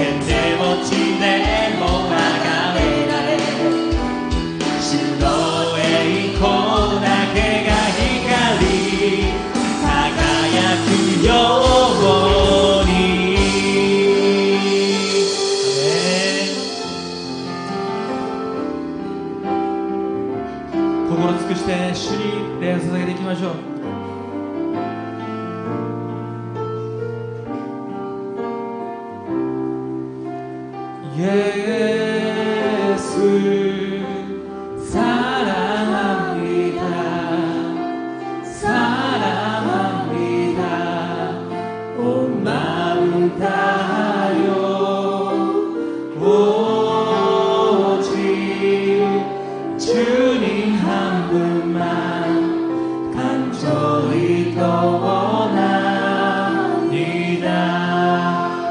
天でも地でも崇められ、主の栄光だけが光り輝くように。心尽くして主に礼を捧げていきましょう。예수 사랑합니다. 사랑합니다. 온 마음 다하여 오직 주님 한 분만 간절히 더 원합니다.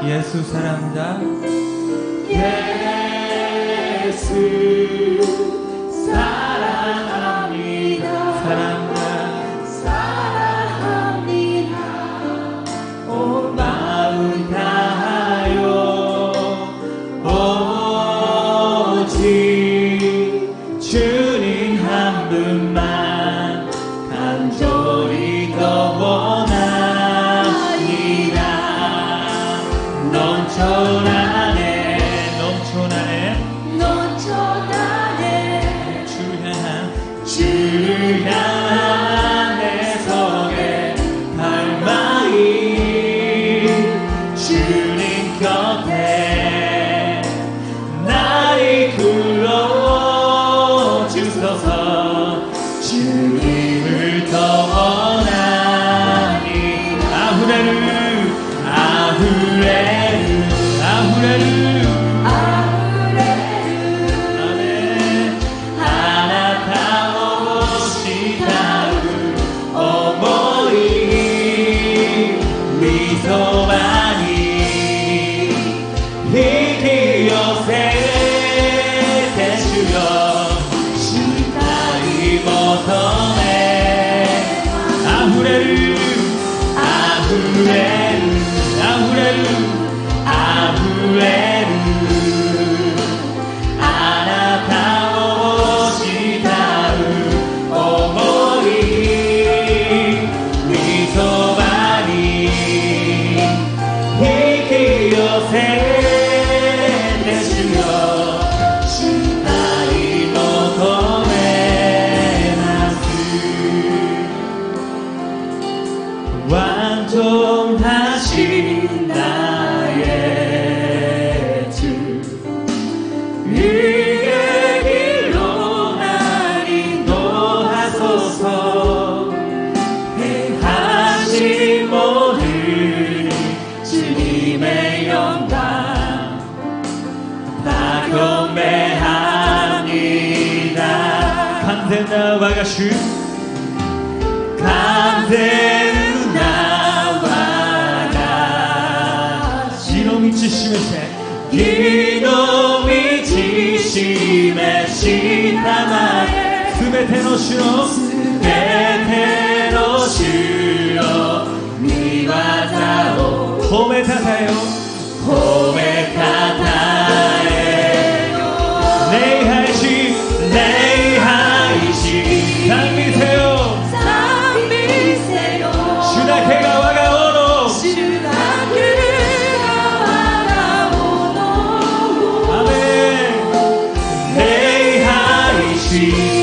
예수 사랑합니다. 예수 사랑합니다. 사랑합니다. 온 마음 다하여 오직 주님 한 분만 간절히 더 원합니다. 넘쳐나네 주를 향한 내 성의 갈망이 주님 곁에 나를 불러주소서. 주님을 더 원하니 아후레루 아후레루 아후레루 완전하신 나의 주 의의 길로 날 인도하소서. 행하신 모든 주님의 영광 다 경배합니다. 감사의 나와 가시 감사의 이놈이 지심에세 이놈이 지심에 시타마에 스메테노시로 미와자오 호메타타요 호메타타에요 네이하이시 네이하이시 상미세요 주다케가 와가오노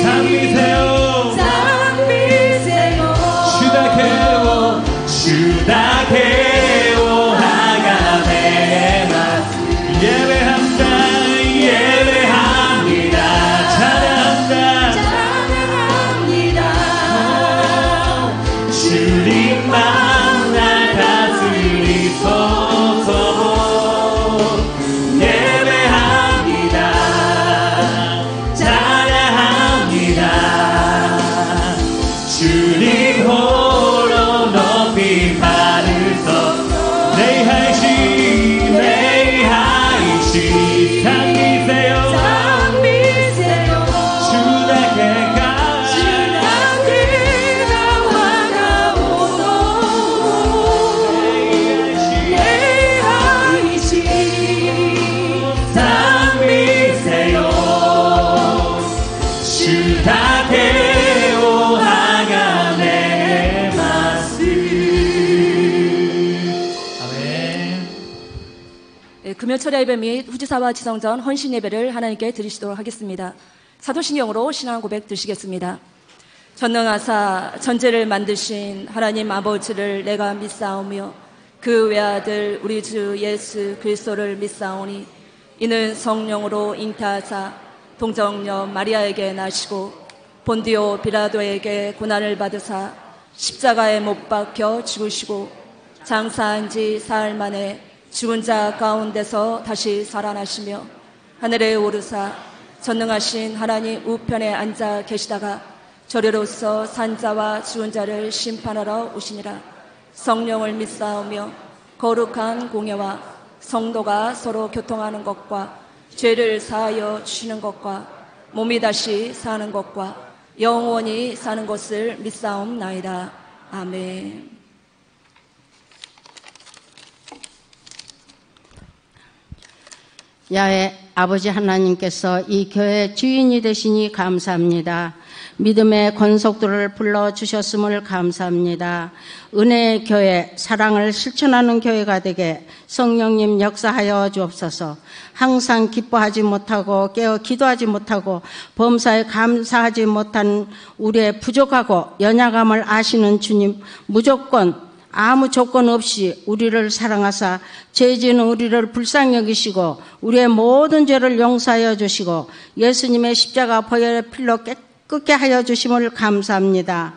상미세요 주다케오 하가베 금요철야 예배 및 후지사와 지성전 헌신 예배를 하나님께 드리시도록 하겠습니다. 사도신경으로 신앙 고백 드리시겠습니다. 전능하사 전제를 만드신 하나님 아버지를 내가 믿사오며 그 외아들 우리 주 예수 그리스도를 믿사오니 이는 성령으로 잉태하사 동정녀 마리아에게 나시고 본디오 빌라도에게 고난을 받으사 십자가에 못 박혀 죽으시고 장사한 지 사흘 만에 죽은 자 가운데서 다시 살아나시며 하늘에 오르사 전능하신 하나님 우편에 앉아 계시다가 저리로서 산자와 죽은 자를 심판하러 오시니라. 성령을 믿사오며 거룩한 공예와 성도가 서로 교통하는 것과 죄를 사하여 주시는 것과 몸이 다시 사는 것과 영원히 사는 것을 믿사옵나이다. 아멘. 야훼 아버지 하나님께서 이 교회 주인이 되시니 감사합니다. 믿음의 권속들을 불러주셨음을 감사합니다. 은혜의 교회, 사랑을 실천하는 교회가 되게 성령님 역사하여 주옵소서. 항상 기뻐하지 못하고 깨어 기도하지 못하고 범사에 감사하지 못한 우리의 부족하고 연약함을 아시는 주님, 무조건 아무 조건 없이 우리를 사랑하사 죄지은 우리를 불쌍히 여기시고 우리의 모든 죄를 용서하여 주시고 예수님의 십자가 보혈의 피로 깨끗게 하여 주심을 감사합니다.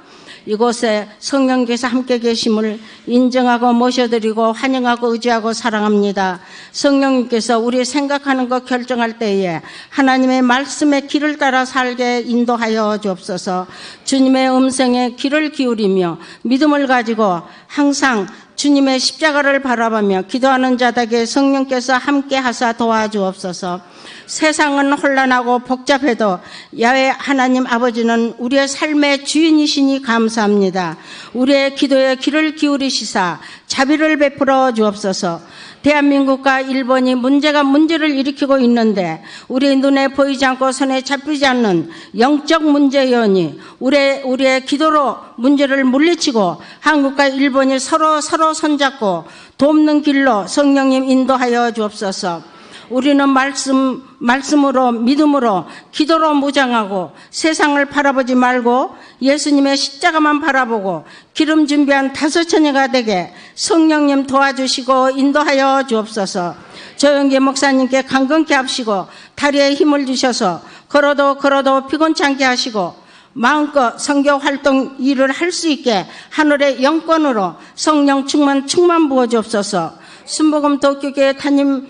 이곳에 성령께서 함께 계심을 인정하고 모셔드리고 환영하고 의지하고 사랑합니다. 성령님께서 우리 생각하는 것 결정할 때에 하나님의 말씀의 길을 따라 살게 인도하여 주옵소서. 주님의 음성에 귀를 기울이며 믿음을 가지고 항상 주님의 십자가를 바라보며 기도하는 자들에게 성령께서 함께 하사 도와주옵소서. 세상은 혼란하고 복잡해도 야훼 하나님 아버지는 우리의 삶의 주인이시니 감사합니다. 우리의 기도에 귀를 기울이시사 자비를 베풀어 주옵소서. 대한민국과 일본이 문제를 일으키고 있는데 우리 눈에 보이지 않고 손에 잡히지 않는 영적 문제여니 우리의 기도로 문제를 물리치고 한국과 일본이 서로 손잡고 돕는 길로 성령님 인도하여 주옵소서. 우리는 말씀으로 믿음으로 기도로 무장하고 세상을 바라보지 말고 예수님의 십자가만 바라보고 기름 준비한 5처녀가 되게 성령님 도와주시고 인도하여 주옵소서. 조영기 목사님께 강건케 하시고 다리에 힘을 주셔서 걸어도 피곤치 않게 하시고 마음껏 선교 활동 일을 할 수 있게 하늘의 영권으로 성령 충만 부어 주옵소서. 순복음 도쿄교회 담임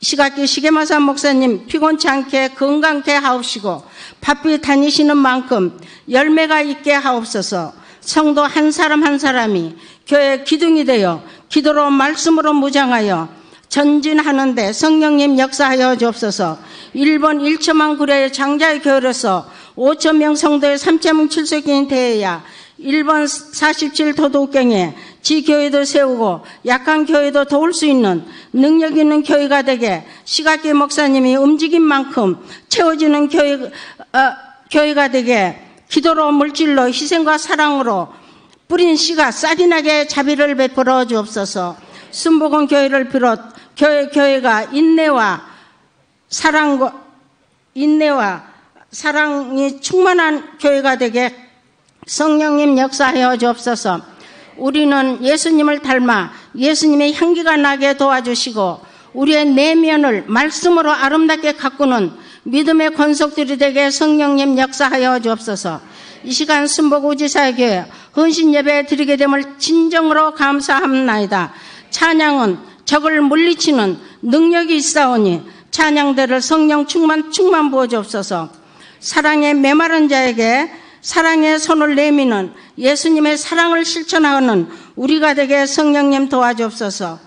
시각기 시계마사 목사님 피곤치 않게 건강케 하옵시고 바삐 다니시는 만큼 열매가 있게 하옵소서. 성도 한 사람 한 사람이 교회 기둥이 되어 기도로 말씀으로 무장하여 전진하는데 성령님 역사하여 주옵소서. 일본 1천만 구례의 장자의 교회로서 5천 명 성도의 3천 7세기인 대회야 일본 47도덕경에 지교회도 세우고 약한 교회도 도울 수 있는 능력 있는 교회가 되게 시각기 목사님이 움직인 만큼 채워지는 교회가 되게 기도로 물질로 희생과 사랑으로 뿌린 씨가 쌀이 나게 자비를 베풀어 주옵소서. 순복음 교회를 비롯 교회가 인내와 사랑이 충만한 교회가 되게 성령님 역사하여 주옵소서. 우리는 예수님을 닮아 예수님의 향기가 나게 도와주시고 우리의 내면을 말씀으로 아름답게 가꾸는 믿음의 권속들이 되게 성령님 역사하여 주옵소서. 이 시간 순복우지사교회 헌신 예배 드리게 됨을 진정으로 감사합니다. 찬양은 적을 물리치는 능력이 있사오니 찬양대를 성령 충만 부어 주옵소서. 사랑에 메마른 자에게 사랑의 손을 내미는 예수님의 사랑을 실천하는 우리가 되게 성령님 도와주옵소서.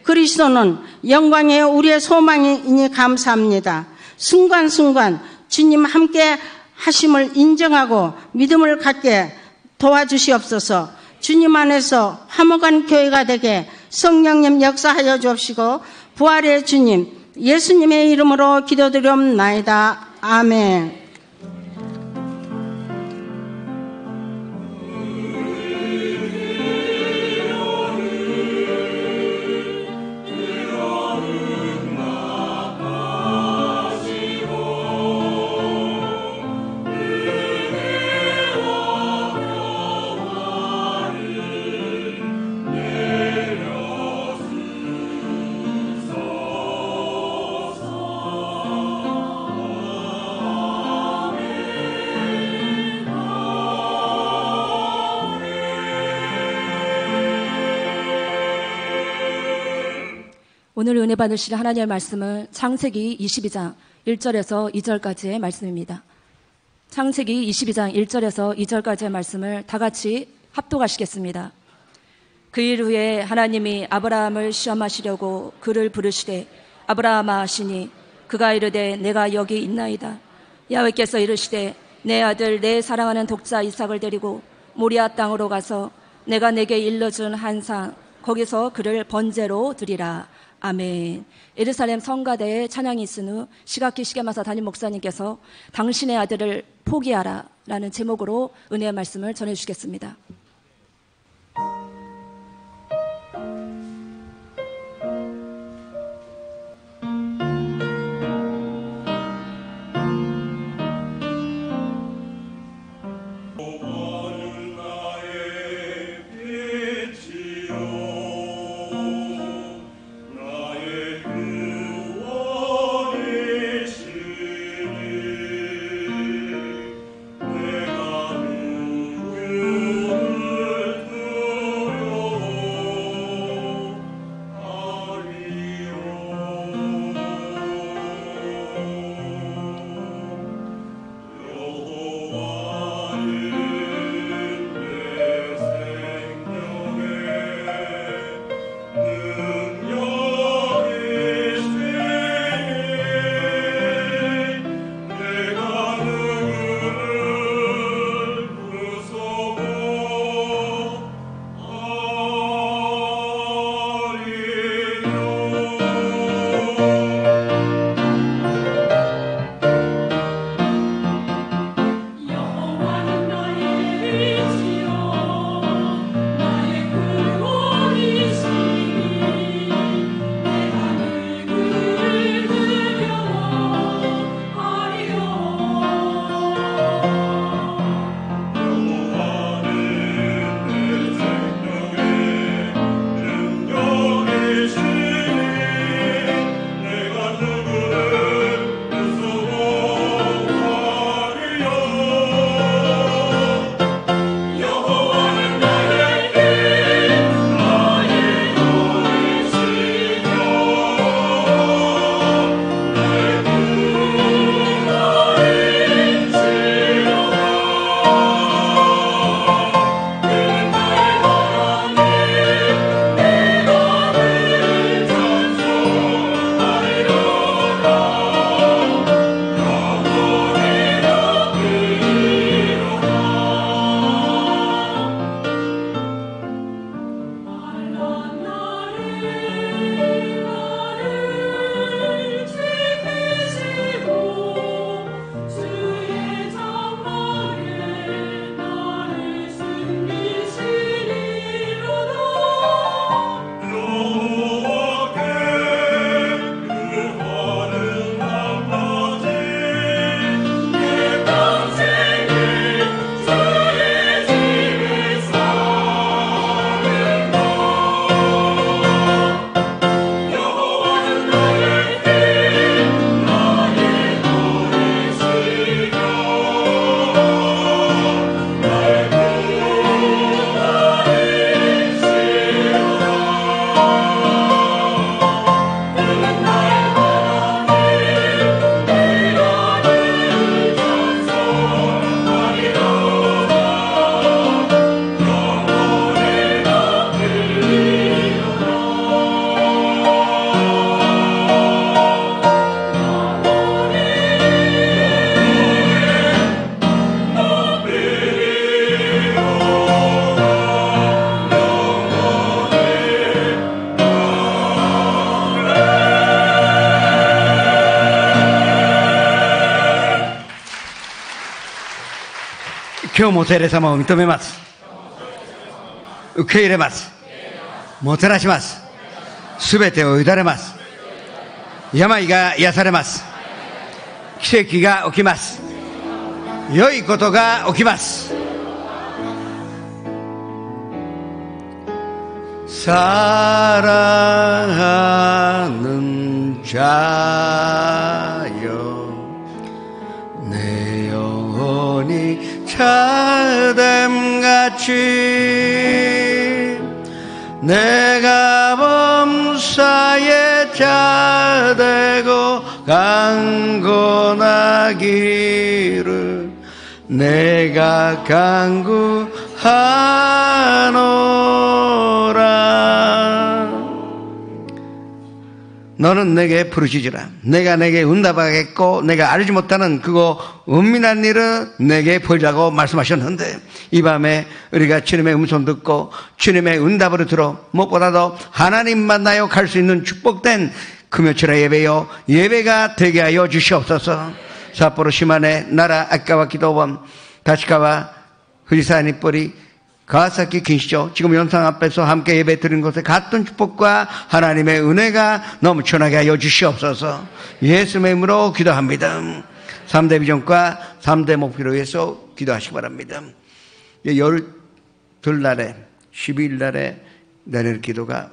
그리스도는 영광의 우리의 소망이니 감사합니다. 순간순간 주님 함께 하심을 인정하고 믿음을 갖게 도와주시옵소서. 주님 안에서 화목한 교회가 되게 성령님 역사하여 주옵시고 부활의 주님 예수님의 이름으로 기도드리옵나이다. 아멘. 오늘 은혜 받으실 하나님의 말씀은 창세기 22장 1절에서 2절까지의 말씀입니다. 창세기 22장 1절에서 2절까지의 말씀을 다 같이 합독하시겠습니다. 그 일 후에 하나님이 아브라함을 시험하시려고 그를 부르시되 아브라함아 하시니 그가 이르되 내가 여기 있나이다. 야훼께서 이르시되 내 아들 내 사랑하는 독자 이삭을 데리고 모리아 땅으로 가서 내가 내게 일러준 한 상 거기서 그를 번제로 드리라. 아멘. 예루살렘 성가대에 찬양이 있은 후 시각기 시계마사 담임 목사님께서 당신의 아들을 포기하라 라는 제목으로 은혜의 말씀을 전해주시겠습니다.今日も聖霊様を認めます。受け入れます。もてなします。すべてを委ねます。病が癒されます。奇跡が起きます。良いことが起きます。사랑하는 자여 내 영혼이 참됨같이 내가 범사에 강건하기를 내가 간구하노라. 너는 내게 부르짖으라. 내가 내게 응답하겠고 내가 알지 못하는 그거 은밀한 일은 내게 보이라고 말씀하셨는데, 이 밤에 우리가 주님의 음성 듣고 주님의 응답을 들어 무엇보다도 하나님 만나요 갈 수 있는 축복된 금요철의 예배요 예배가 되게 하여 주시옵소서. 삿포로 시마네 나라 아까와 기도원 다시카와 후지사 니뿌리 가와사키 긴시죠. 지금 영상 앞에서 함께 예배 드린 곳에 같은 축복과 하나님의 은혜가 넘쳐나게 하여 주시옵소서. 예수님의 이름으로 기도합니다. 3대 비전과 3대 목표를 위해서 기도하시기 바랍니다. 12날에 12일날에 내일 기도가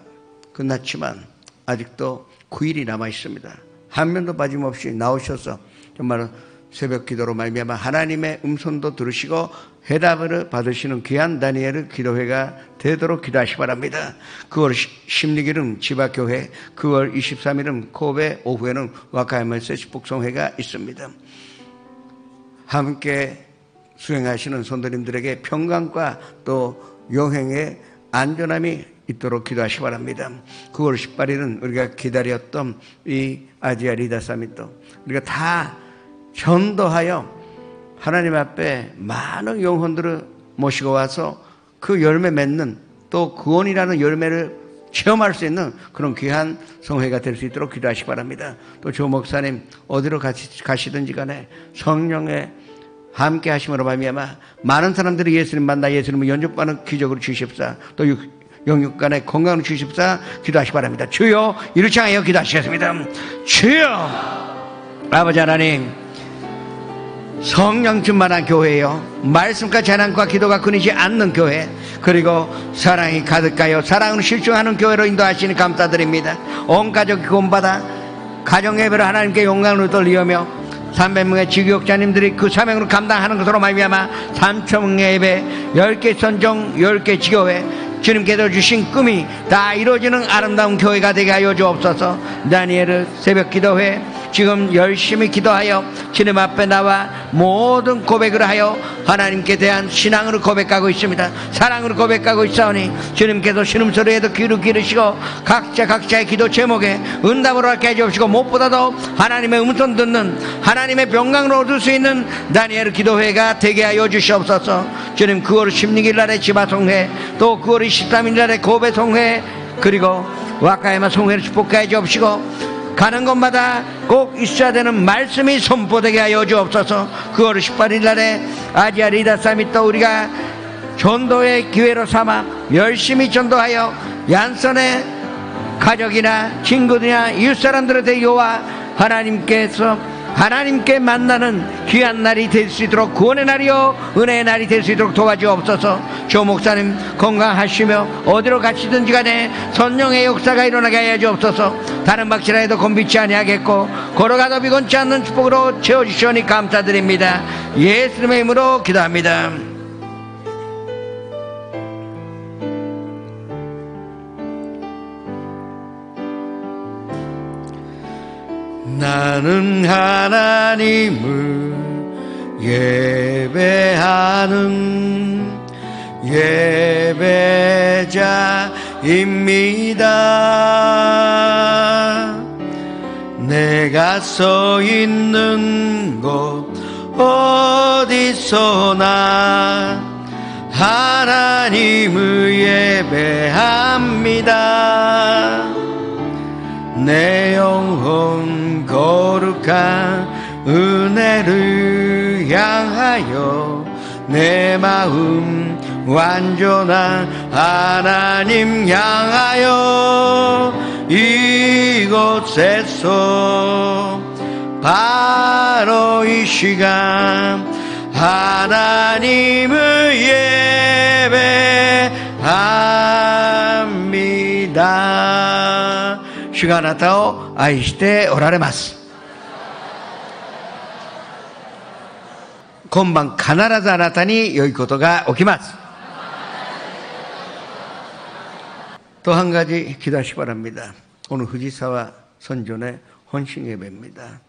끝났지만 아직도 9일이 남아 있습니다. 한 명도 빠짐없이 나오셔서 정말 새벽 기도로 말미암아 하나님의 음성도 들으시고 해답을 받으시는 귀한 다니엘 기도회가 되도록 기도하시기 바랍니다. 9월 16일은 지바교회, 9월 23일은 코베, 오후에는 와카야마에서 축복성회가 있습니다. 함께 수행하시는 성도님들에게 평강과 또 여행의 안전함이 있도록 기도하시기 바랍니다. 9월 18일은 우리가 기다렸던 이 아지아 리더 서밋도 우리가 다 전도하여 하나님 앞에 많은 영혼들을 모시고 와서 그 열매 맺는 또 구원이라는 열매를 체험할 수 있는 그런 귀한 성회가 될 수 있도록 기도하시기 바랍니다. 또 조 목사님 어디로 가시든지 간에 성령의 함께 하심으로 말미암아 많은 사람들이 예수님 만나 예수님을 영접하는 기적으로 주십사. 또 영육간의 건강을 주십사. 기도하시기 바랍니다. 주여 이를 향하여 기도하시겠습니다. 주여 아버지 하나님, 성령 충만한 교회요, 말씀과 재난과 기도가 끊이지 않는 교회, 그리고 사랑이 가득하여 사랑으로 실증하는 교회로 인도하시니 감사드립니다. 온 가족이 구원받아 가정 예배를 하나님께 영광을 돌리며 300명의 지교육자님들이 그 사명으로 감당하는 것으로 말미암아 3,000명의 예배, 10개 선정, 10개 지교회, 주님께서 주신 꿈이 다 이루어지는 아름다운 교회가 되게 하여 주옵소서. 다니엘 새벽 기도회 지금 열심히 기도하여 주님 앞에 나와 모든 고백을 하여 하나님께 대한 신앙으로 고백하고 있습니다. 사랑으로 고백하고 있사오니 주님께서 신음소리에도 귀를 기르시고 각자의 기도 제목에 응답으로 하게 해주시고 무엇보다도 하나님의 음성 듣는 하나님의 평강을 얻을 수 있는 다니엘 기도회가 되게 하여 주시옵소서. 주님 9월 16일 날에 지바송회, 또 9월 23일 날에 고베 송회, 그리고 와카야마 송회를 축복해 주옵시고 가는 곳마다 꼭 있어야 되는 말씀이 선포되게 하여 주옵소서. 9월 18일 날에 아지아 리더 서밋 또 우리가 전도의 기회로 삼아 열심히 전도하여 얀선의 가족이나 친구들이나 이웃사람들의 대교와 하나님께 만나는 귀한 날이 될 수 있도록 구원의 날이요 은혜의 날이 될 수 있도록 도와주옵소서. 조 목사님 건강하시며 어디로 가시든지 간에 성령의 역사가 일어나게 하여 주옵소서. 다른 박지라 해도 곤비치 아니하겠고 걸어가도 비곤치 않는 축복으로 채워주시오니 감사드립니다. 예수님의 이름으로 기도합니다. 나는 하나님을 예배하는 예배자입니다. 내가 서 있는 곳 어디서나 하나님을 예배합니다. 내 영혼 거룩한 은혜를 향하여 내 마음 완전한 하나님 향하여 이곳에서 바로 이 시간 하나님을 예배합니다.主があなたを愛しておられます。今晩必ずあなたに良いことが起きます。또 한 가지 기도하시기 바랍니다. 오늘 후지사와 선전에 헌신 예배입니다.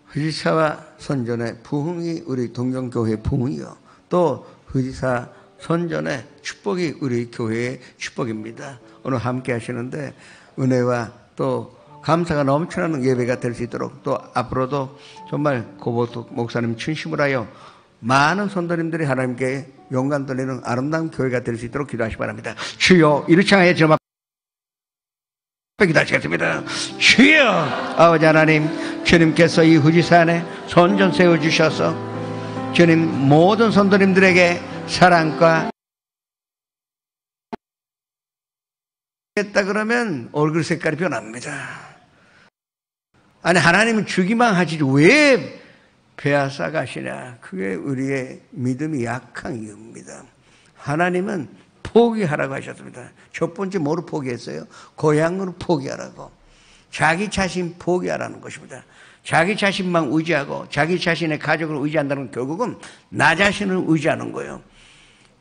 후지사와 선전의 부흥이 우리 동경교회의 부흥이요, 또 후지사 선전의 축복이 우리 교회의 축복입니다. 오늘 함께 하시는데 은혜와 또 감사가 넘쳐나는 예배가 될 수 있도록, 또 앞으로도 정말 고보뚝 목사님 중심으로 하여 많은 선도님들이 하나님께 영광 돌리는 아름다운 교회가 될 수 있도록 기도하시기 바랍니다. 주여, 이렇게 하여 주님 앞에 기도하시겠습니다. 주여, 아버지 하나님, 주님께서 이 후지산에 선전 세워주셔서 주님 모든 선도님들에게 사랑과 했다 그러면 얼굴 색깔이 변합니다. 아니, 하나님은 주기만 하지 왜 빼앗아 가시냐? 그게 우리의 믿음이 약한 이유입니다. 하나님은 포기하라고 하셨습니다. 첫 번째 뭐로 포기했어요? 고향으로 포기하라고. 자기 자신 포기하라는 것입니다. 자기 자신만 의지하고 자기 자신의 가족을 의지한다는 건 결국은 나 자신을 의지하는 거예요.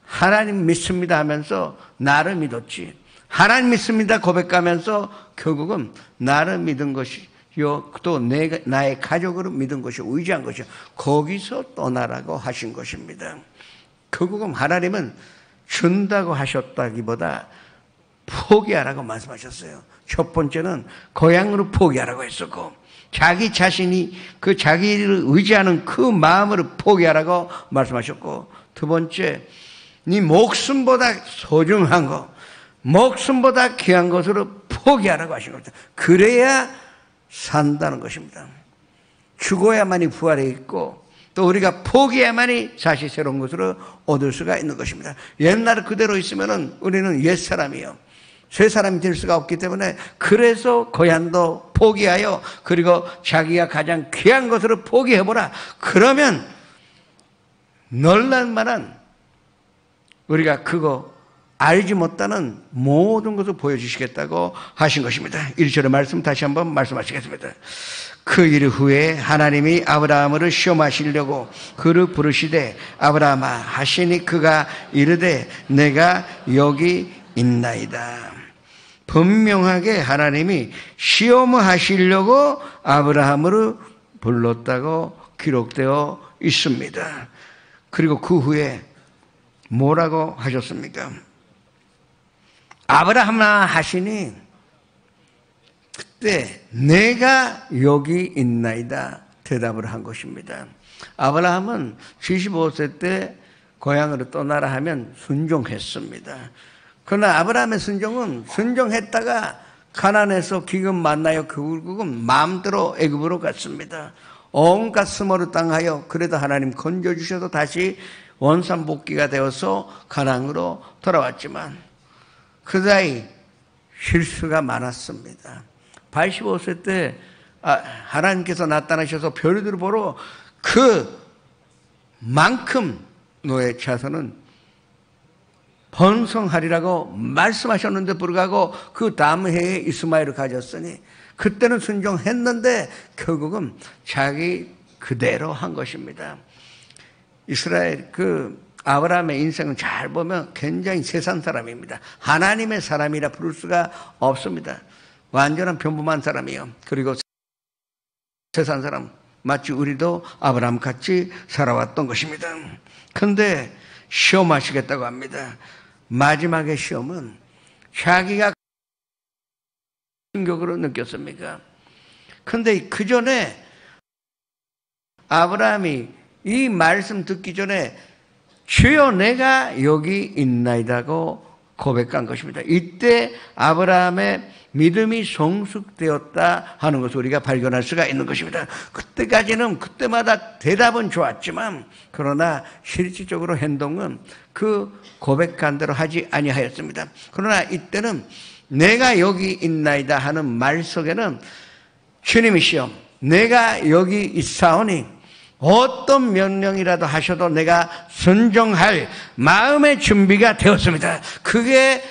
하나님 믿습니다 하면서 나를 믿었지, 하나님 믿습니다 고백하면서 결국은 나를 믿은 것이요, 또 나의 가족을 믿은 것이 의지한 것이요, 거기서 떠나라고 하신 것입니다. 결국은 하나님은 준다고 하셨다기보다 포기하라고 말씀하셨어요. 첫 번째는 고향으로 포기하라고 했었고, 자기 자신이 그 자기를 의지하는 그 마음을 포기하라고 말씀하셨고, 두 번째, 네 목숨보다 소중한 것, 목숨보다 귀한 것으로 포기하라고 하신 겁니다. 그래야 산다는 것입니다. 죽어야만이 부활이 있고, 또 우리가 포기해야만이 다시 새로운 것으로 얻을 수가 있는 것입니다. 옛날 그대로 있으면은 우리는 옛사람이요, 새 사람이 될 수가 없기 때문에, 그래서 고향도 포기하여 그리고 자기가 가장 귀한 것으로 포기해보라. 그러면 놀랄만한, 우리가 그거 알지 못하는 모든 것을 보여주시겠다고 하신 것입니다. 1절의 말씀 다시 한번 말씀하시겠습니다. 그 일 후에 하나님이 아브라함을 시험하시려고 그를 부르시되 아브라함아 하시니 그가 이르되 내가 여기 있나이다. 분명하게 하나님이 시험하시려고 아브라함을 불렀다고 기록되어 있습니다. 그리고 그 후에 뭐라고 하셨습니까? 아브라함아 하시니 그때 내가 여기 있나이다 대답을 한 것입니다. 아브라함은 75세 때 고향으로 떠나라 하면 순종했습니다. 그러나 아브라함의 순종은 순종했다가 가나안에서 기근 만나요 결국은 마음대로 애굽으로 갔습니다. 온갖 수모를 당하여 그래도 하나님 건져주셔서 다시 원산복귀가 되어서 가나안으로 돌아왔지만 그 사이 실수가 많았습니다. 85세 때 하나님께서 나타나셔서 별들을 보러 그만큼 너의 자손은 번성하리라고 말씀하셨는데 불구하고 그 다음 해에 이스마엘을 가졌으니 그때는 순종했는데 결국은 자기 그대로 한 것입니다. 이스라엘 아브라함의 인생은 잘 보면 굉장히 세상 사람입니다. 하나님의 사람이라 부를 수가 없습니다. 완전한 평범한 사람이요. 그리고 세상 사람, 마치 우리도 아브라함 같이 살아왔던 것입니다. 그런데 시험하시겠다고 합니다. 마지막의 시험은 자기가 충격으로 느꼈습니까? 그런데 그 전에 아브라함이 이 말씀 듣기 전에 주여 내가 여기 있나이다고 고백한 것입니다. 이때 아브라함의 믿음이 성숙되었다 하는 것을 우리가 발견할 수가 있는 것입니다. 그때까지는 그때마다 대답은 좋았지만 그러나 실질적으로 행동은 그 고백한 대로 하지 아니하였습니다. 그러나 이때는 내가 여기 있나이다 하는 말 속에는 주님이시여 내가 여기 있사오니 어떤 명령이라도 하셔도 내가 순종할 마음의 준비가 되었습니다. 그게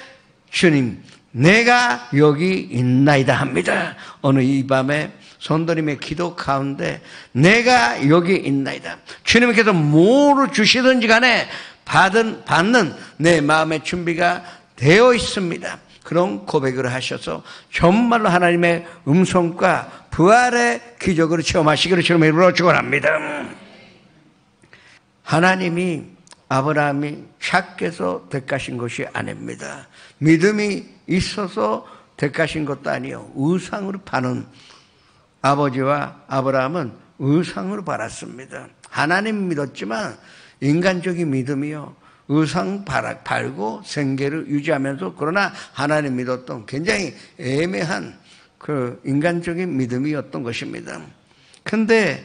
주님 내가 여기 있나이다 합니다. 오늘 이 밤에 선도님의 기도 가운데 내가 여기 있나이다. 주님께서 뭐로 주시든지 간에 받는 내 마음의 준비가 되어 있습니다. 그런 고백을 하셔서 정말로 하나님의 음성과 부활의 기적으로 체험하시기를 주님의 이름으로 축원합니다. 하나님이 아브라함이 착해서 택하신 것이 아닙니다. 믿음이 있어서 택하신 것도 아니요, 우상으로 파는 아버지와 아브라함은 우상으로 팔았습니다. 하나님 믿었지만 인간적인 믿음이요, 우상 팔고 생계를 유지하면서, 그러나 하나님 믿었던 굉장히 애매한 그 인간적인 믿음이었던 것입니다. 근데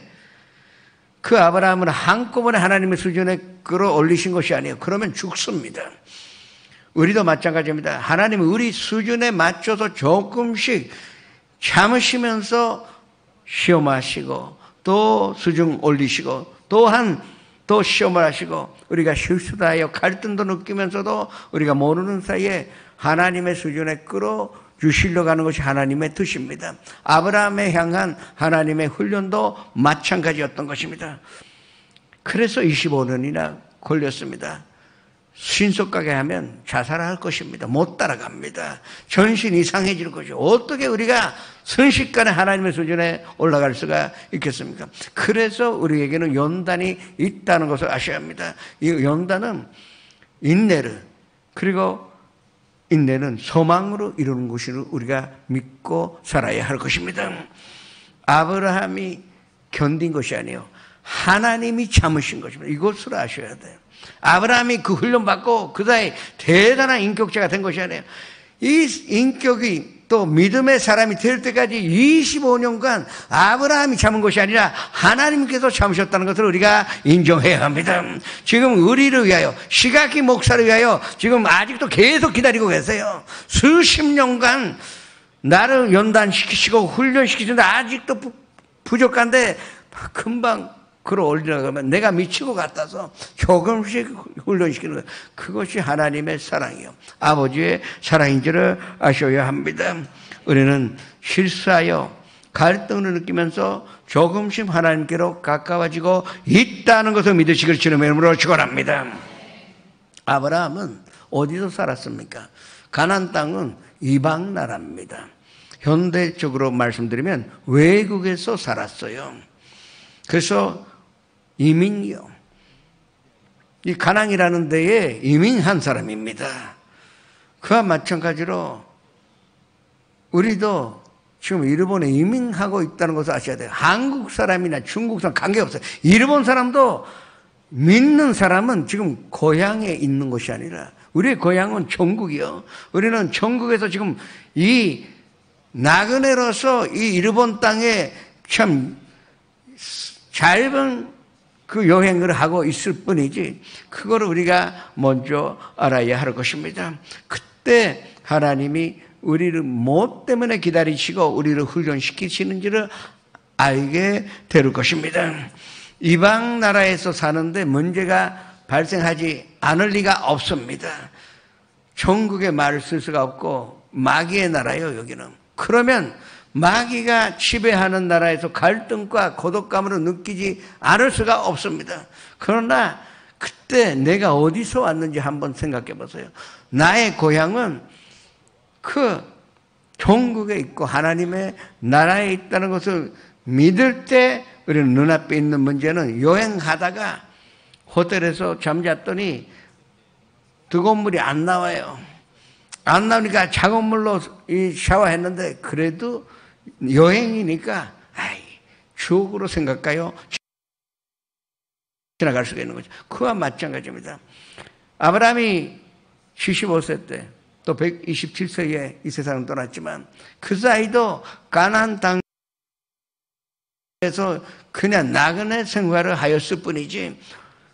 그 아브라함은 한꺼번에 하나님의 수준에 끌어올리신 것이 아니에요. 그러면 죽습니다. 우리도 마찬가지입니다. 하나님은 우리 수준에 맞춰서 조금씩 참으시면서 시험하시고, 또 수준 올리시고, 또한 또 시험을 하시고, 우리가 실수도 하여 갈등도 느끼면서도 우리가 모르는 사이에 하나님의 수준에 끌어주시려고 하는 것이 하나님의 뜻입니다. 아브라함에 향한 하나님의 훈련도 마찬가지였던 것입니다. 그래서 25년이나 걸렸습니다. 신속하게 하면 자살할 것입니다. 못 따라갑니다. 전신이 이상해질 것이죠. 어떻게 우리가 순식간에 하나님의 수준에 올라갈 수가 있겠습니까? 그래서 우리에게는 연단이 있다는 것을 아셔야 합니다. 이 연단은 인내를, 그리고 인내는 소망으로 이루는 것을 우리가 믿고 살아야 할 것입니다. 아브라함이 견딘 것이 아니에요, 하나님이 참으신 것입니다. 이것을 아셔야 돼요. 아브라함이 그 훈련받고 그 사이 대단한 인격자가 된 것이 아니에요. 이 인격이 또 믿음의 사람이 될 때까지 25년간 아브라함이 참은 것이 아니라 하나님께서 참으셨다는 것을 우리가 인정해야 합니다. 지금 우리를 위하여, 시각기 목사를 위하여 지금 아직도 계속 기다리고 계세요. 수십 년간 나를 연단시키시고 훈련시키시는데 아직도 부족한데, 금방 끌어올리려고 하면 내가 미치고 같아서 조금씩 훈련시키는 거예요. 그것이 하나님의 사랑이요, 아버지의 사랑인 줄을 아셔야 합니다. 우리는 실수하여 갈등을 느끼면서 조금씩 하나님께로 가까워지고 있다는 것을 믿으시길 주님의 이름으로 축원합니다. 아브라함은 어디서 살았습니까? 가나안 땅은 이방 나라입니다. 현대적으로 말씀드리면 외국에서 살았어요. 그래서 이민이요, 이 가나안이라는 데에 이민한 사람입니다. 그와 마찬가지로 우리도 지금 일본에 이민하고 있다는 것을 아셔야 돼요. 한국 사람이나 중국 사람 관계없어요. 일본 사람도 믿는 사람은 지금 고향에 있는 것이 아니라 우리의 고향은 전국이요. 우리는 전국에서 지금 이 나그네로서 이 일본 땅에 참 짧은 그 여행을 하고 있을 뿐이지, 그거를 우리가 먼저 알아야 할 것입니다. 그때 하나님이 우리를 뭐 때문에 기다리시고 우리를 훈련시키시는지를 알게 될 것입니다. 이방 나라에서 사는데 문제가 발생하지 않을 리가 없습니다. 전국에 말을 쓸 수가 없고 마귀의 나라예요, 여기는. 그러면 마귀가 지배하는 나라에서 갈등과 고독감으로 느끼지 않을 수가 없습니다. 그러나 그때 내가 어디서 왔는지 한번 생각해 보세요. 나의 고향은 그 전국에 있고 하나님의 나라에 있다는 것을 믿을 때, 우리는 눈앞에 있는 문제는 여행하다가 호텔에서 잠잤더니 뜨거운 물이 안 나와요. 안 나오니까 차가운 물로 샤워했는데 그래도 여행이니까 추억으로 생각하여 지나갈 수가 있는 거죠. 그와 마찬가지입니다. 아브라함이 75세 때 또 127세에 이 세상을 떠났지만 그 사이도 가나안 땅에서 그냥 나그네 생활을 하였을 뿐이지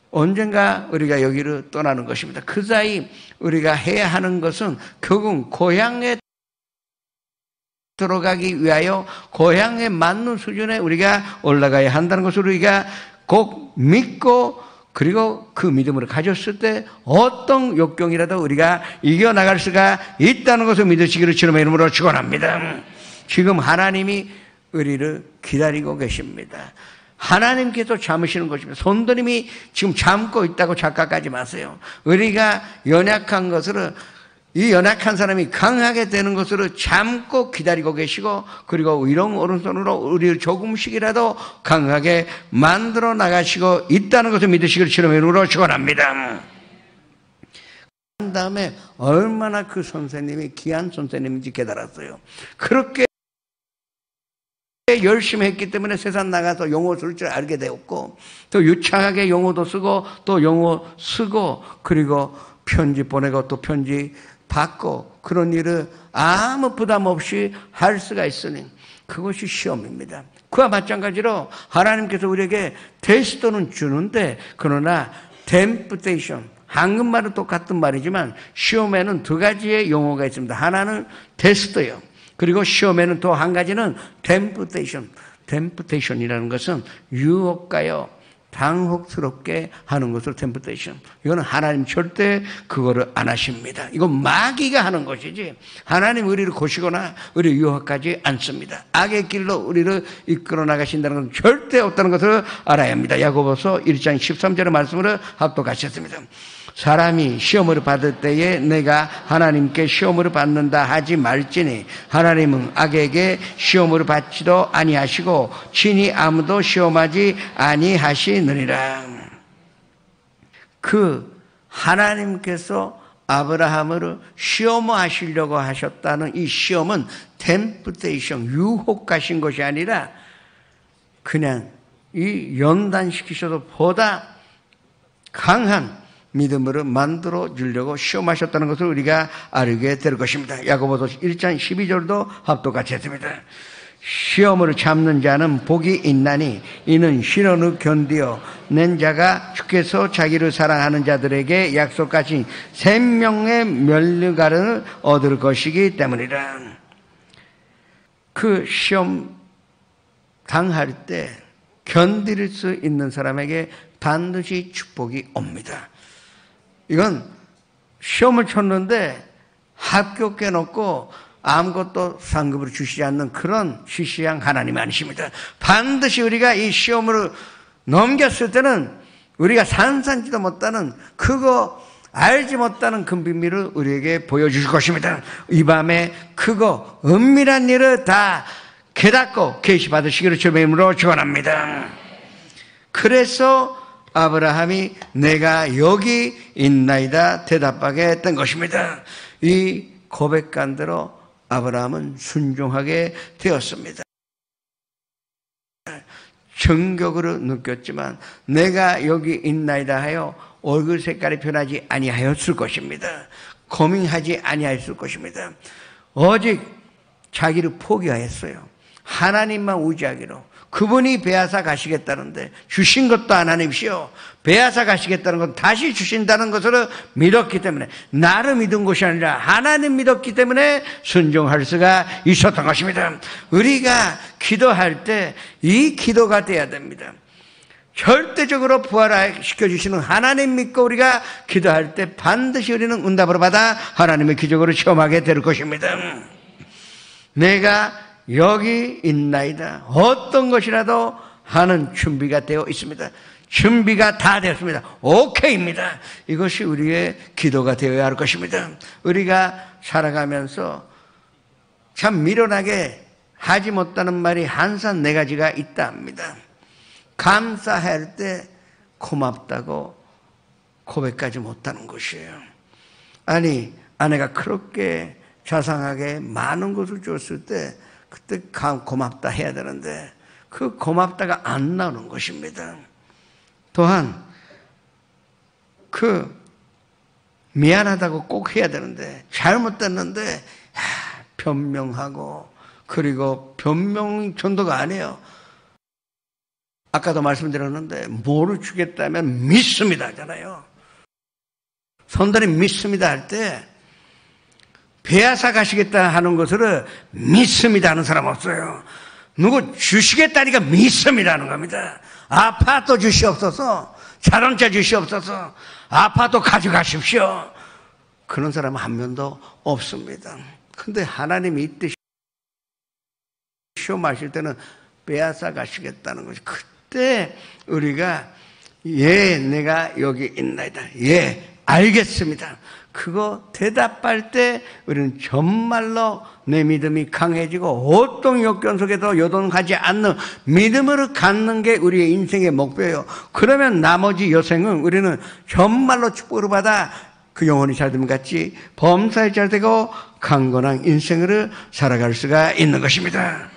언젠가 우리가 여기를 떠나는 것입니다. 그 사이 우리가 해야 하는 것은 결국 고향에 들어가기 위하여 고향에 맞는 수준에 우리가 올라가야 한다는 것을 우리가 꼭 믿고, 그리고 그 믿음을 가졌을 때 어떤 역경이라도 우리가 이겨나갈 수가 있다는 것을 믿으시기를 주님의 이름으로 축원합니다. 지금 하나님이 우리를 기다리고 계십니다. 하나님께서 참으시는 것입니다. 손도님이 지금 참고 있다고 착각하지 마세요. 우리가 연약한 것을 이 연약한 사람이 강하게 되는 것으로 참고 기다리고 계시고, 그리고 위로 오른손으로 우리 조금씩이라도 강하게 만들어 나가시고 있다는 것을 믿으시기를 주님의 이름으로 축원합니다. 그 다음에 얼마나 그 선생님이 귀한 선생님인지 깨달았어요. 그렇게 열심히 했기 때문에 세상 나가서 용어 쓸 줄 알게 되었고, 또 유창하게 용어도 쓰고, 또 용어 쓰고, 그리고 편지 보내고 또 편지 받고, 그런 일을 아무 부담 없이 할 수가 있으니 그것이 시험입니다. 그와 마찬가지로 하나님께서 우리에게 테스트는 주는데, 그러나 템프테이션, 한국말은 똑같은 말이지만 시험에는 두 가지의 용어가 있습니다. 하나는 테스트요, 그리고 시험에는 또 한 가지는 템프테이션. 템프테이션이라는 것은 유혹가요, 당혹스럽게 하는 것을 템프테이션. 이거는 하나님 절대 그거를 안 하십니다. 이건 마귀가 하는 것이지 하나님 우리를 고시거나 우리를 유혹하지 않습니다. 악의 길로 우리를 이끌어 나가신다는 것은 절대 없다는 것을 알아야 합니다. 야고보서 1장 13절의 말씀으로 합독하셨습니다. 사람이 시험을 받을 때에 내가 하나님께 시험을 받는다 하지 말지니 하나님은 악에게 시험을 받지도 아니하시고 친히 아무도 시험하지 아니하시느니라. 그 하나님께서 아브라함을 시험하시려고 하셨다는 이 시험은 템프테이션, 유혹하신 것이 아니라 그냥 이 연단시키셔도 보다 강한 믿음으로 만들어 주려고 시험하셨다는 것을 우리가 알게 될 것입니다. 야고보서 1장 12절도 합독같이 했습니다. 시험을 참는 자는 복이 있나니 이는 시련을 견디어 낸 자가 주께서 자기를 사랑하는 자들에게 약속하신 생명의 면류관을 얻을 것이기 때문이라. 그 시험 당할 때 견딜 수 있는 사람에게 반드시 축복이 옵니다. 이건 시험을 쳤는데 합격해 놓고 아무것도 상급으로 주시지 않는 그런 시시한 하나님이 아니십니다. 반드시 우리가 이 시험을 넘겼을 때는 우리가 산산지도 못하는, 그거 알지 못하는 그 비밀을 우리에게 보여주실 것입니다. 이 밤에 그거 은밀한 일을 다 깨닫고 계시받으시기를 주님의 이름으로 축원합니다. 그래서 아브라함이 내가 여기 있나이다 대답하게 했던 것입니다. 이 고백관대로 아브라함은 순종하게 되었습니다. 정격으로 느꼈지만 내가 여기 있나이다 하여 얼굴 색깔이 변하지 아니하였을 것입니다. 고민하지 아니하였을 것입니다. 오직 자기를 포기하였어요. 하나님만 의지하기로. 그분이 배하사 가시겠다는데 주신 것도 하나님이시오. 배하사 가시겠다는 건 다시 주신다는 것을 믿었기 때문에, 나를 믿은 것이 아니라 하나님 믿었기 때문에 순종할 수가 있었던 것입니다. 우리가 기도할 때 이 기도가 돼야 됩니다. 절대적으로 부활시켜 주시는 하나님 믿고 우리가 기도할 때 반드시 우리는 응답을 받아 하나님의 기적으로 체험하게 될 것입니다. 내가 여기 있나이다. 어떤 것이라도 하는 준비가 되어 있습니다. 준비가 다 되었습니다. 오케이입니다. 이것이 우리의 기도가 되어야 할 것입니다. 우리가 살아가면서 참 미련하게 하지 못하는 말이 항상 네 가지가 있다 합니다. 감사할 때 고맙다고 고백하지 못하는 것이에요. 아니, 아내가 그렇게 자상하게 많은 것을 줬을 때 그때 고맙다 해야 되는데 그 고맙다가 안 나오는 것입니다. 또한 그 미안하다고 꼭 해야 되는데 잘못됐는데 변명하고, 그리고 변명 정도가 아니에요. 아까도 말씀드렸는데 뭐를 주겠다면 믿습니다 하잖아요. 성도님 믿습니다 할 때 배하사 가시겠다 하는 것을 믿습니다 하는 사람 없어요. 누구 주시겠다니까 믿습니다 하는 겁니다. 아파트 주시옵소서, 자동차 주시옵소서, 아파트 가져가십시오. 그런 사람은 한 명도 없습니다. 근데 하나님이 이때 시험하실 때는 빼앗아 가시겠다는 것이, 그때 우리가 예 내가 여기 있나이다, 예 알겠습니다. 그거 대답할 때 우리는 정말로 내 믿음이 강해지고 어떤 역경 속에도 요동하지 않는 믿음으로 갖는 게 우리의 인생의 목표예요. 그러면 나머지 여생은 우리는 정말로 축복을 받아 그 영혼이 잘됨 같이 범사에 잘되고 강건한 인생으로 살아갈 수가 있는 것입니다.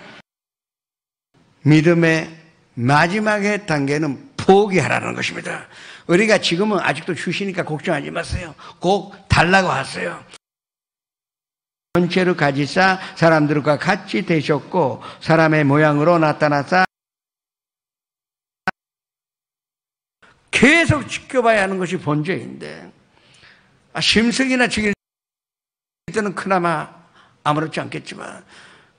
믿음의 마지막의 단계는 포기하라는 것입니다. 우리가 지금은 아직도 주시니까 걱정하지 마세요. 꼭 달라고 하세요. 전체로 가지사 사람들과 같이 되셨고 사람의 모양으로 나타나사 계속 지켜봐야 하는 것이 본죄인데 심석이나 죽일 때는 그나마 아무렇지 않겠지만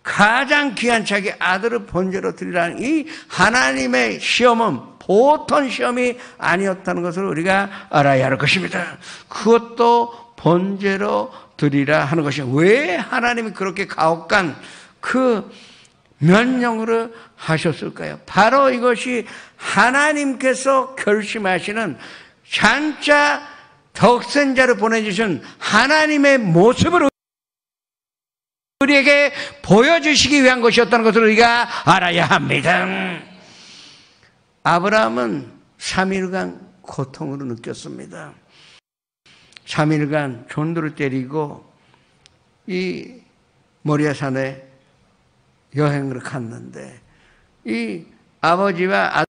가장 귀한 자기 아들을 번제로 드리라는 이 하나님의 시험은 보통 시험이 아니었다는 것을 우리가 알아야 할 것입니다. 그것도 번제로 드리라 하는 것이 왜 하나님이 그렇게 가혹한 그 명령으로 하셨을까요? 바로 이것이 하나님께서 결심하시는 장차 독생자를 보내주신 하나님의 모습을 우리에게 보여주시기 위한 것이었다는 것을 우리가 알아야 합니다. 아브라함은 3일간 고통으로 느꼈습니다. 3일간 존도를 때리고 이 모리아산에 여행을 갔는데 이 아버지와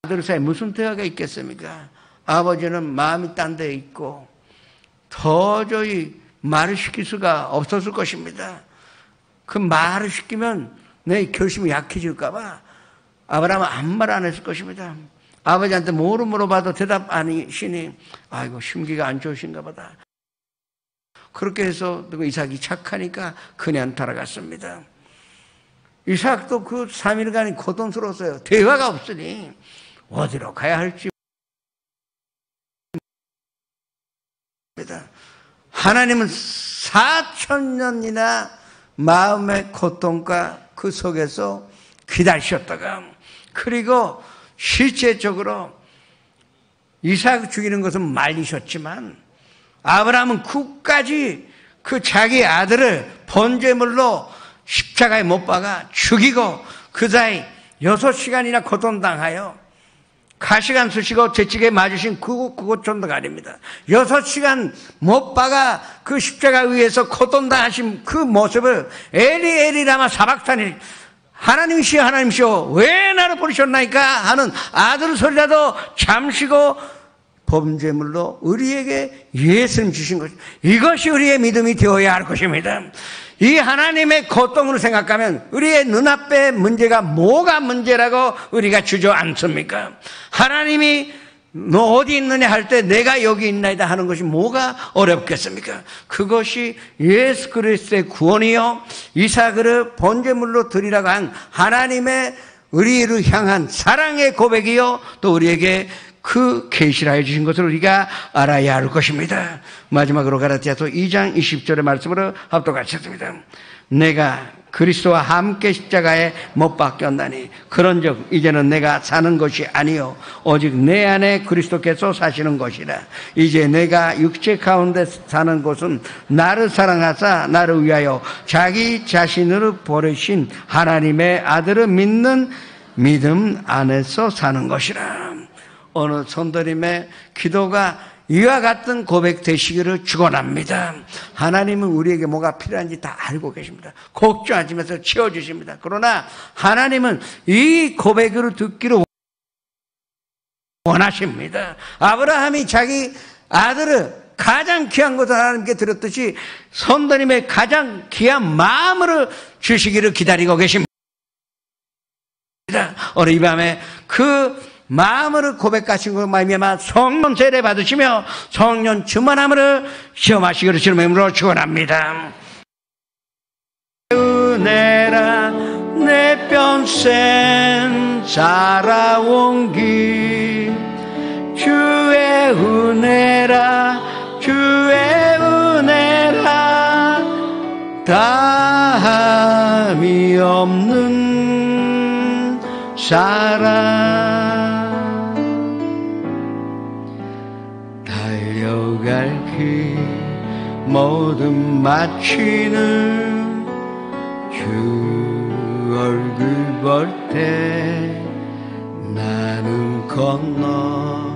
아들 사이에 무슨 대화가 있겠습니까? 아버지는 마음이 딴 데 있고 도저히 말을 시킬 수가 없었을 것입니다. 그 말을 시키면 내 결심이 약해질까 봐 아브라함은 아무 말 안 했을 것입니다. 아버지한테 뭐로 물어봐도 대답 아니시니 아이고 심기가 안 좋으신가 보다. 그렇게 해서 이삭이 착하니까 그냥 따라갔습니다. 이삭도 그 3일간이 고통스러웠어요. 대화가 없으니 어디로 가야 할지 하나님은 4,000년이나 마음의 고통과 그 속에서 기다리셨다가 그리고 실제적으로 이삭 죽이는 것은 말리셨지만 아브라함은 끝까지 그 자기 아들을 번제물로 십자가에 못 박아 죽이고 그 사이 6시간이나 고통당하여 가시관 쓰시고 채찍에 맞으신 그곳 정도가 아닙니다. 6시간 못 박아 그 십자가 위에서 고통당하신 그 모습을 에리 에리 라마 사박타니 하나님이시여 하나님이시여 왜 나를 버리셨나이까 하는 아들 소리라도 잠시고 범죄물로 우리에게 예수님 주신 것, 이것이 우리의 믿음이 되어야 할 것입니다. 이 하나님의 고통으로 생각하면 우리의 눈앞에 문제가 뭐가 문제라고 우리가 주저앉습니까? 하나님이 너 어디 있느냐 할 때 내가 여기 있나이다 하는 것이 뭐가 어렵겠습니까? 그것이 예수 그리스도의 구원이요 이삭을 번제물로 드리라고 한 하나님의 우리를 향한 사랑의 고백이요 또 우리에게 그 계시를 해주신 것을 우리가 알아야 할 것입니다. 마지막으로 가라티아서 2장 20절의 말씀으로 합독하셨습니다. 내가 그리스도와 함께 십자가에 못 박혔나니 그런즉 이제는 내가 사는 것이 아니요 오직 내 안에 그리스도께서 사시는 것이라. 이제 내가 육체 가운데 사는 것은 나를 사랑하사 나를 위하여 자기 자신을 버리신 하나님의 아들을 믿는 믿음 안에서 사는 것이라. 어느 선도님의 기도가 이와 같은 고백 되시기를 축원합니다. 하나님은 우리에게 뭐가 필요한지 다 알고 계십니다. 걱정하지 마세요. 채워주십니다. 그러나 하나님은 이 고백을 듣기를 원하십니다. 아브라함이 자기 아들을 가장 귀한 것을 하나님께 드렸듯이 선도님의 가장 귀한 마음으로 주시기를 기다리고 계십니다. 오늘 이 밤에 그 마음으로 고백하신 것으로 말미암아 성령 세례 받으시며 성령 충만함으로 시험하시기를 주님의 이름으로 축원합니다. 은혜라 내 평생 살아온 길 주의 은혜라 주의 은혜라 다함이 없는 사랑 모든 마치는 주 얼굴 볼 때 나는 건너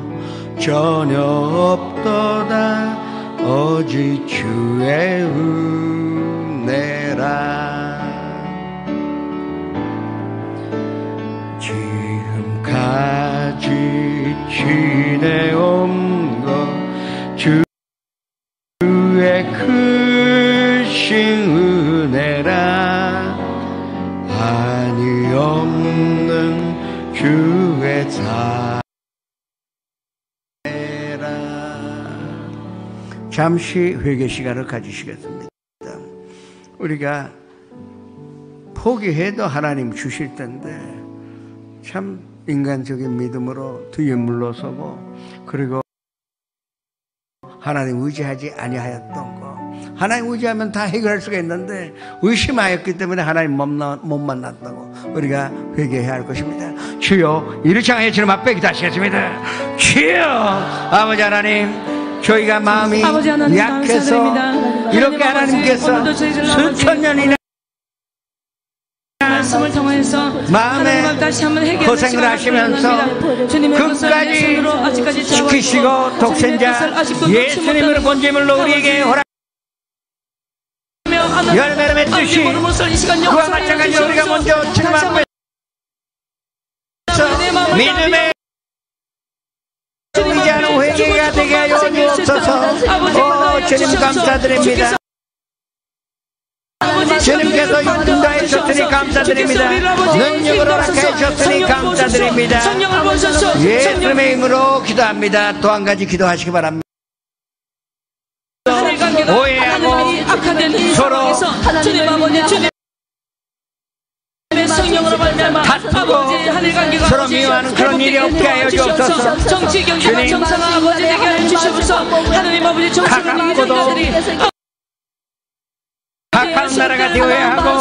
전혀 없도다 오직 주의 은혜라. 지금까지 지내온 것 주의 크신 은혜라. 한이 없는 주의 사랑. 잠시 회개 시간을 가지시겠습니다. 우리가 포기해도 하나님 주실 텐데 참 인간적인 믿음으로 뒤에 물러서고 그리고 하나님 의지하지 아니하였던 거, 하나님 의지하면 다 해결할 수가 있는데 의심하였기 때문에 하나님 못 만났다고 우리가 회개해야 할 것입니다. 주여, 이를 향해 주님 앞에 기도하시겠습니다. 주여, 아버지 하나님, 저희가 마음이 약해서 이렇게 하나님께서 수천 년이나 말씀을 통해서 마음에 다시 한번 고생을 하시면서 끝까지 지키시고 독생자 예수님을 본제물로 우리에게 허락 열매를 맺듯이 그와 마찬가지로 우리가 먼저 주님 앞에 믿음의 의지하는 회개가 되게 하여 주옵소서. 주님 감사드립니다. 주님께서 인도해 주셨으니 감사드립니다. 능력으로 허락해 주셨으니 감사드립니다. 예수님의 이름으로 기도합니다. 또 한 가지 기도하시기 바랍니다. 오해하고 서로 다투고 서로 미워하는 그런 일이 없게 하여 주옵소서. 주님, 가깝고도 가까운 나라가 되어야 하고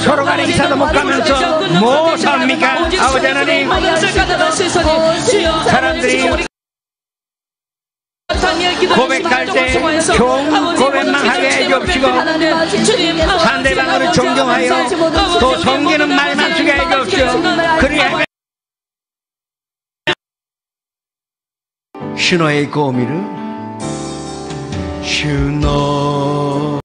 서로 간에 이사도 못 가면서 뭐 삽니까? 아버지 하나님, 사람들이 고백할 때 좋은 고백만 하게 해주옵시고 상대방을 존경하여 또 섬기는 말만 쓰게 해주옵시고 그리하면 신호의 고미를 신호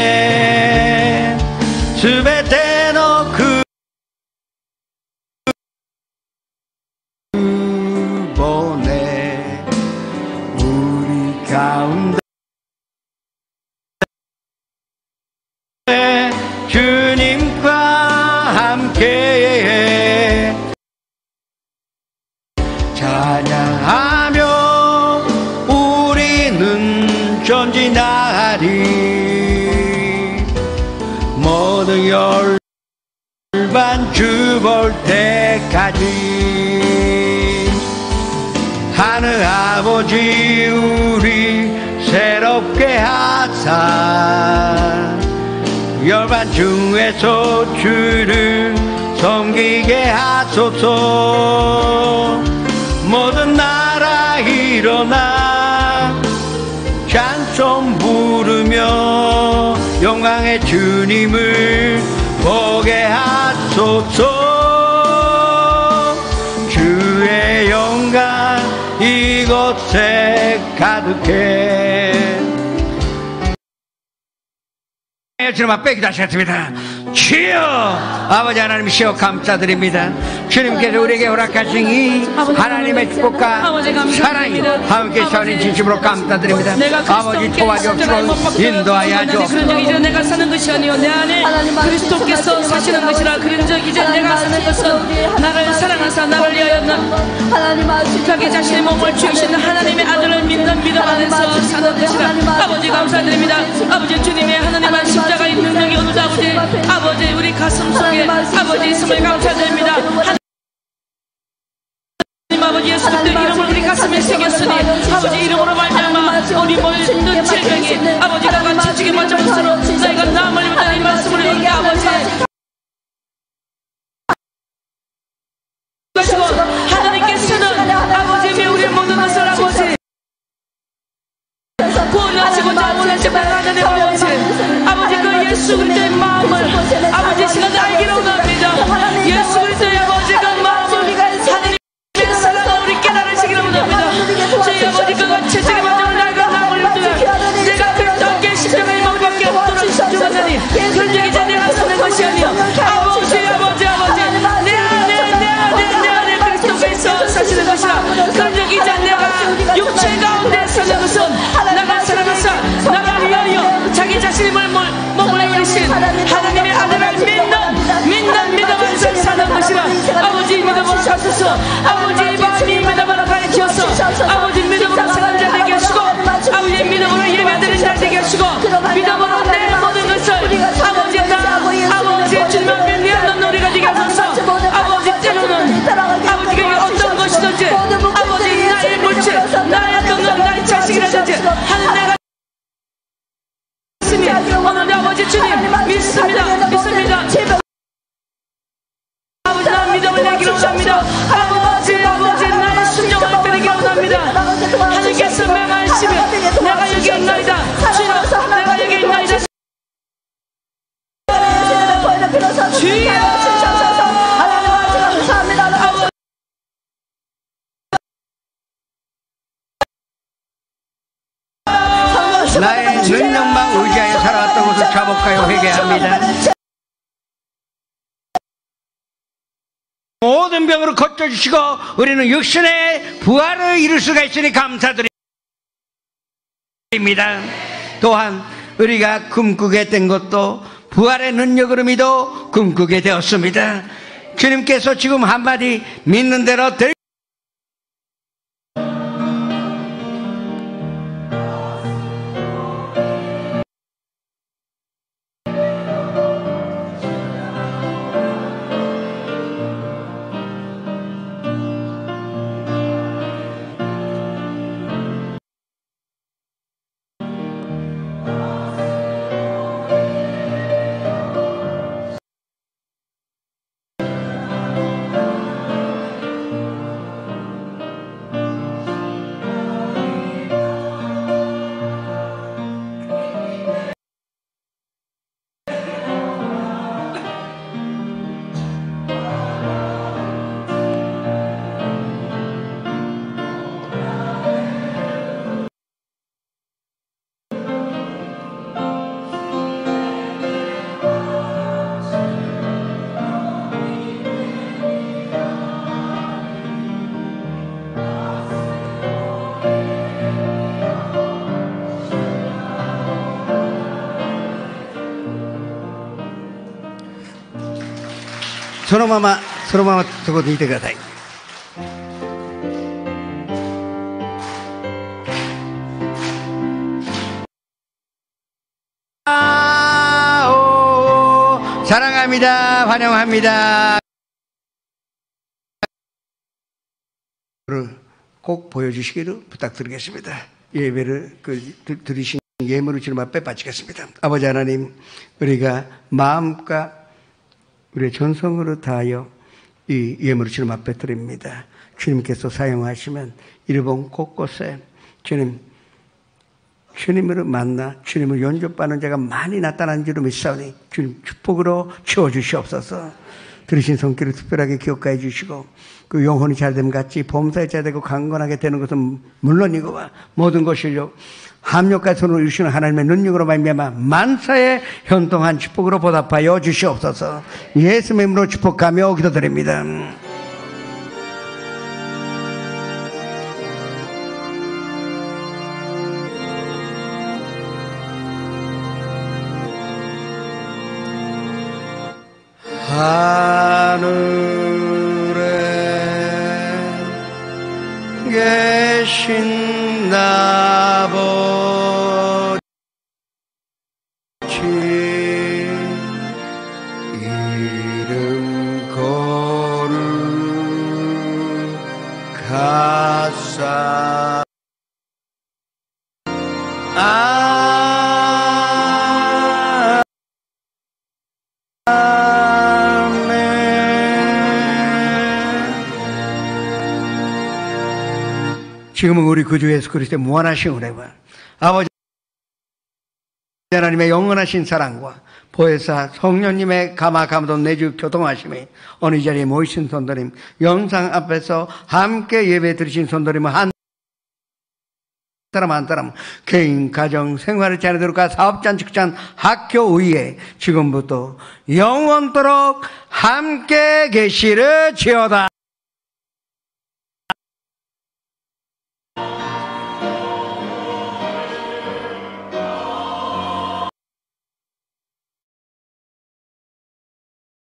담아에 수베테 놓고 보내 우리 가운데 주님과 함께 찬양하며 우리는 전진하리. 모든 열반 주 볼 때까지 하늘 아버지 우리 새롭게 하사 열반 중에서 주를 섬기게 하소서. 모든 나라 일어나 찬송 부르며 영광의 주님을 보게 하소서. 주의 영광 이곳에 가득해. 주님 앞에 기도하셨습니다. 주여, 아버지 하나님이시여 감사드립니다. 주님께서 우리에게 허락하신 이 하나님의 축복과 사랑이 함께 사는 진심으로 감사드립니다. 아버지 도와주옵시고 인도하여 주옵소서. 이제 내가 사는 것이 아니요 내 안에 그리스도께서 사시는 것이라. 그런 적 이제 내가 사는 것은 나를 사랑하사 나를 위하여 자기 자신의 몸을 주이시는 하나님의 아들을 믿는 믿음 안에서 사는 것이라. 아버지 감사드립니다. 아버지 주님의 하나님의 십자가의 능력이 오늘 아버지 우리 가슴 속에 아버지 있음을 감사드립니다. 하나님 아버지 예수 그리스도의 이름을 우리 가슴에 새겼으니 아버지 이름으로 말미암아 우리 모든 질병이 아버지가 같이 죽게 맞으면서 너희가 나음을 입었다 이 말씀을 읽게 아버지 하나님께서는 구원하시고자 원하시는 하나님 아버지, 아버지 그 예수 그리스도의 마음을 아버지 시간을 알기로 원합니다. 예수 그리스도의 아버지 그 마음을 하나님의 사랑을 우리 깨달으시기로 원합니다. 저희 아버지 그가 채찍에 맞아 나가 나무를 두라 내가 그리스도 함께 십자가에 못 박게 없도록 죽었나니 그런 적이 이제 내가 사는 것이 아니요 아버지 내 안에 그리스도가 있어 사시는 것이라. 그런 적이 이제 내가 육체 가운데 사는 것은 나가 살아가사 나가 위하여 자기 자신의 몸을 이루신 하나님의 아들을 믿는 믿음 안에서 사는 것이라. 아버지 믿음으로 사소서. 아버지 마음이 믿음으로 가르치어서 아버지 믿음으로 사는 자 되게 하시고 아버지 믿음으로 예배드리는 자 되게 하시고 믿음으로 내 모든 것을 아버지 아버지 주님 앞에 내놓는 우리가 되게 하소서. 아버지 때로는 아버지가 어떤 것이든지 아버지 나의 물질 나의 건강 나의 자식이라든지 하는 내가 있으니 오늘 아버지 주님 믿습니다. 아버지 나 믿음을 내기로 원합니다. 아버지 나의 순종을 드리기로 원합니다. 하나님께서 명하시면 내가 여기 있나이다. 주여 내가 여기 있나이다. 주여 나의 능력만 의지하여 살아왔던 것을 자복하여 회개합니다. 모든 병으로 고쳐주시고 우리는 육신의 부활을 이룰 수가 있으니 감사드립니다. 또한 우리가 꿈꾸게 된 것도 부활의 능력으로 믿어 꿈꾸게 되었습니다. 주님께서 지금 한마디 믿는 대로 될そのままそこでいてください。사랑합니다. 환영합니다. 꼭 보여주시기를 부탁드리겠습니다. 예배를 드리신 예물을 주님 앞에 바치겠습니다. 아버지 하나님, 우리가 마음과 우리의 전성으로 다하여 이 예물을 주님 앞에 드립니다. 주님께서 사용하시면 일본 곳곳에 주님으로 만나 주님을 영접받는 자가 많이 나타난 줄로 믿사오니 주님 축복으로 채워주시옵소서. 들으신 손길을 특별하게 기억하여 주시고 그 영혼이 잘됨 같이 범사에 잘되고 강건하게 되는 것은 물론이고와 모든 것을요 합력과 손으로 이루시는 하나님의 능력으로 말미암아 만사에 현동한 축복으로 보답하여 주시옵소서. 예수의 이름으로 축복하며 기도드립니다. 하늘에 계신 아버지 이름 거룩하사 지금은 우리 구주 예수 그리스도의 무한하신 은혜와 아버지 하나님의 영원하신 사랑과 보혜사 성령님의 감화감동 내주 교통하심이 어느 자리에 모이신 손들임, 영상 앞에서 함께 예배 드리신 손들임은 한 사람 개인, 가정, 생활을 자녀들과 사업장, 직장, 학교 위에 지금부터 영원토록 함께 계시를 지어다.